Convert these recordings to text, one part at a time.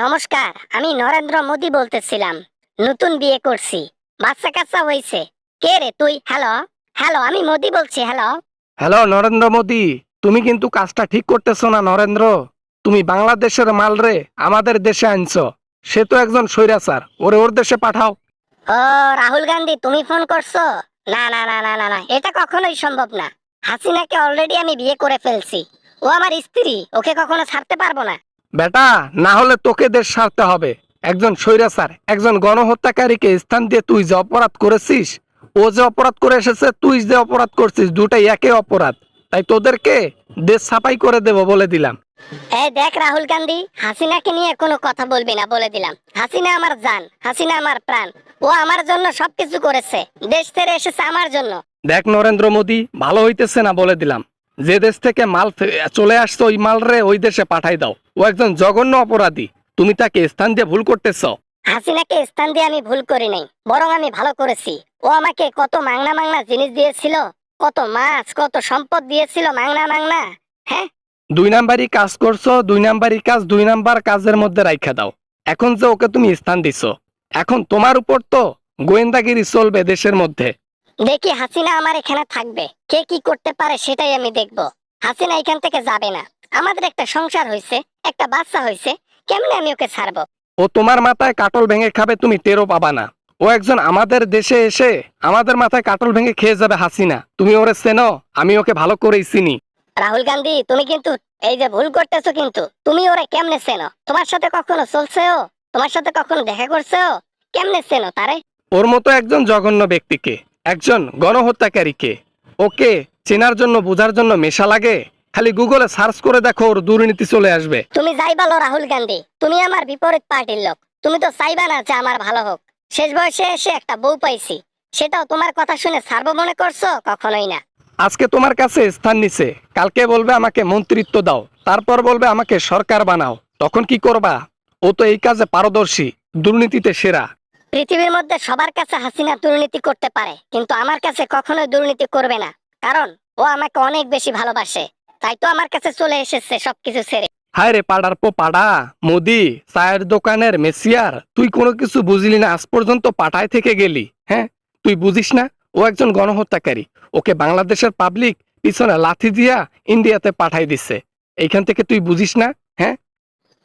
নমস্কার। আমি নরেন্দ্র মোদি বলতেছিলাম। নতুন বিয়ে করছি, বাচ্চা কাচ্চা হয়েছে। কে রে তুই? হ্যালো হ্যালো, আমি মোদি বলছি। হ্যালো। হ্যালো নরেন্দ্র মোদি, তুমি কিন্তু কাজটা ঠিক করতেছো না নরেন্দ্র। তুমি বাংলাদেশের মাল রে আমাদের দেশে আনছো। সে তো একজন স্বৈরাচার, ওরে ওর দেশে পাঠাও। ও রাহুল গান্ধী, তুমি ফোন করছো? না না না না না না, এটা কখনোই সম্ভব না। হাসিনাকে অলরেডি আমি বিয়ে করে ফেলছি। ও আমার স্ত্রী, ওকে কখনো ছাড়তে পারবো না। বেটা, না হলে তোকে দেশ ছাড়তে হবে। একজন স্বৈরাচার, একজন গণহত্যাকারীকে স্থান দিয়ে তুই যে অপরাধ করেছিস, ও যে অপরাধ করে এসেছে, তুই যে অপরাধ করছিস, দুটাই একই অপরাধ। তাই তোদেরকে দেশ ছাপাই করে দেব বলে দিলাম। এই দেখ রাহুল গান্ধী, হাসিনাকে নিয়ে কোনো কথা বলবি না বলে দিলাম। হাসিনা আমার জান, হাসিনা আমার প্রাণ। ও আমার জন্য সবকিছু করেছে, দেশ ছেড়ে এসেছে আমার জন্য। দেখ নরেন্দ্র মোদি, ভালো হইতেছে না বলে দিলাম। যে দেশ থেকে মাল চলে আসছে, ওই মাল রে ওই দেশে পাঠাই দাও। ও একজন জঘন্য অপরাধী, তুমি তাকে স্থান দিয়ে ভুল করতেছ। হাসিনাকে স্থান দিয়ে আমি ভুল করি নাই, বরং আমি ভালো করেছি। ও আমাকে কত মাংনা মাংনা জিনিস দিয়েছিল, কত মাছ, কত সম্পদ দিয়েছিল, মাংনা মাংনা। হ্যাঁ, দুই নাম্বারই কাজ করছো, দুই নাম্বারই কাজ দুই নাম্বার কাজের মধ্যে রাইখা দাও। এখন যে ওকে তুমি স্থান দিছো, এখন তোমার উপর তো গোয়েন্দাগিরি চলবে দেশের মধ্যে। দেখি হাসিনা আমার এখানে থাকবে, কে কি করতে পারে সেটাই আমি দেখব। হাসিনা এখান থেকে যাবে না। আমাদের একটা সংসার হয়েছে, একটা বাচ্চা হয়েছে, কেমনে আমি ওকে ছাড়বো? ও তোমার মাথায় কাটল ভেঙে খাবে, তুমি টেরও পাবা না। ও একজন আমাদের দেশে এসে আমাদের মাথায় কাটল ভেঙে খেয়ে যাবে হাসিনা। তুমি ওরে চেনো? আমি ওকে ভালো করেই চিনি। রাহুল গান্ধী, তুমি কিন্তু এই যে ভুল করতেছো। কিন্তু তুমি ওরে কেমনে চেনো? তোমার সাথে কখনো চলছে ও? তোমার সাথে কখনো দেখা করছে ও? কেমনে চেনো তারে? ওর মতো একজন জঘন্য ব্যক্তিকে, একজন গণহত্যাকারীকে, ওকে চেনার জন্য বোঝার জন্য মেশা লাগে? খালি গুগলে সার্চ করে দেখো, ওর দুর্নীতি চলে আসবে। তুমি যাই বলো রাহুল গান্ধী, তুমি আমার বিপরীত পার্টির লোক। তুমি তো চাইবা না যে আমার ভালো হোক। শেষ বয়সে এসে একটা বউ পাইছি, সেটাও তোমার কথা শুনে ছাড়বো মনে করছো? কখনোই না। আজকে তোমার কাছে স্থান নিছে, কালকে বলবে আমাকে মন্ত্রিত্ব দাও, তারপর বলবে আমাকে সরকার বানাও। তখন কি করবা? ও তো এই কাজে পারদর্শী, দুর্নীতিতে সেরা। পৃথিবীর মধ্যে সবার কাছে হাসিনা দুর্নীতি করতে পারে, কিন্তু আমার কাছে কখনোই দুর্নীতি করবে না। কারণ ও আমাকে অনেক বেশি ভালোবাসে। তাই তো আমার কাছে চলে এসেছে সবকিছু ছেড়ে। হায় রে পাড়ার পো পাড়া, মোদি চায়ের দোকানের মেসিয়ার, তুই কোনো কিছু বুঝলি না আজ পর্যন্ত, পাঠায় থেকে গেলি। হ্যাঁ, তুই বুঝিস না ও একজন গণহত্যাকারী। ওকে বাংলাদেশের পাবলিক পিছনে লাথি দিয়া ইন্ডিয়াতে পাঠাই দিচ্ছে। এইখান থেকে তুই বুঝিস না? হ্যাঁ,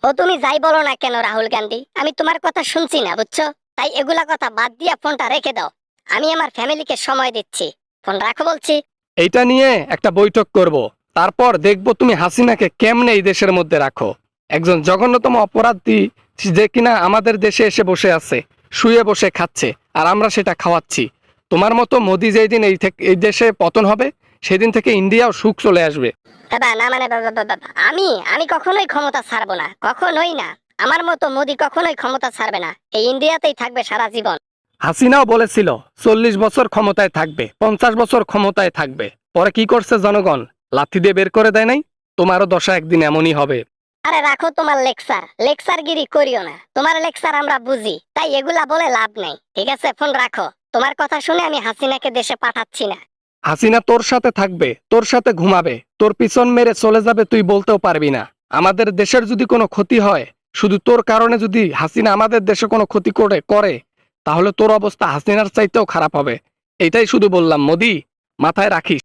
ও তুমি যাই বলো না কেন রাহুল গান্ধী, আমি তোমার কথা শুনছি না, বুঝছো? তাই এগুলা কথা বাদ দিয়া ফোনটা রেখে দাও। আমি আমার ফ্যামিলিকে সময় দিচ্ছি। ফোন রাখো বলছি। এইটা নিয়ে একটা বৈঠক করব। তারপর দেখবো তুমি হাসিনাকে কেমনে এই দেশের মধ্যে রাখো। একজন জঘন্যতম অপরাধী, যে কিনা আমাদের দেশে এসে বসে আছে, শুয়ে বসে খাচ্ছে, আর আমরা সেটা খাওয়াচ্ছি। তোমার মতো মোদি যেই দিন এই দেশে পতন হবে, সেদিন থেকে ইন্ডিয়াও সুখ চলে আসবে। বাবা না মানে আমি আমি কখনোই ক্ষমতা ছাড়বো না, কখনোই না। আমার মতো মোদি কখনোই ক্ষমতা ছাড়বে না, এই ইন্ডিয়াতেই থাকবে সারা জীবন। হাসিনাও বলেছিল 40 বছর ক্ষমতায় থাকবে, 50 বছর ক্ষমতায় থাকবে। পরে কি করছে জনগণ? লাথি দিয়ে বের করে দেয় নাই? তোমারও দশা একদিন এমনই হবে। আরে রাখো তোমার লেকচার, লেকচারগিরি করিও না। তোমার লেকচার আমরা বুঝি, তাই এগুলা বলে লাভ নাই। ঠিক আছে, ফোন রাখো। তোমার কথা শুনে আমি হাসিনাকে দেশে পাঠাচ্ছি না। হাসিনা তোর সাথে থাকবে, তোর সাথে ঘুমাবে, তোর পিছন মেরে চলে যাবে, তুই বলতেও পারবি না। আমাদের দেশের যদি কোনো ক্ষতি হয়, শুধু তোর কারণে যদি হাসিনা আমাদের দেশে কোনো ক্ষতি করে তাহলে তোর অবস্থা হাসিনার চাইতেও খারাপ হবে। এটাই শুধু বললাম মোদি, মাথায় রাখিস।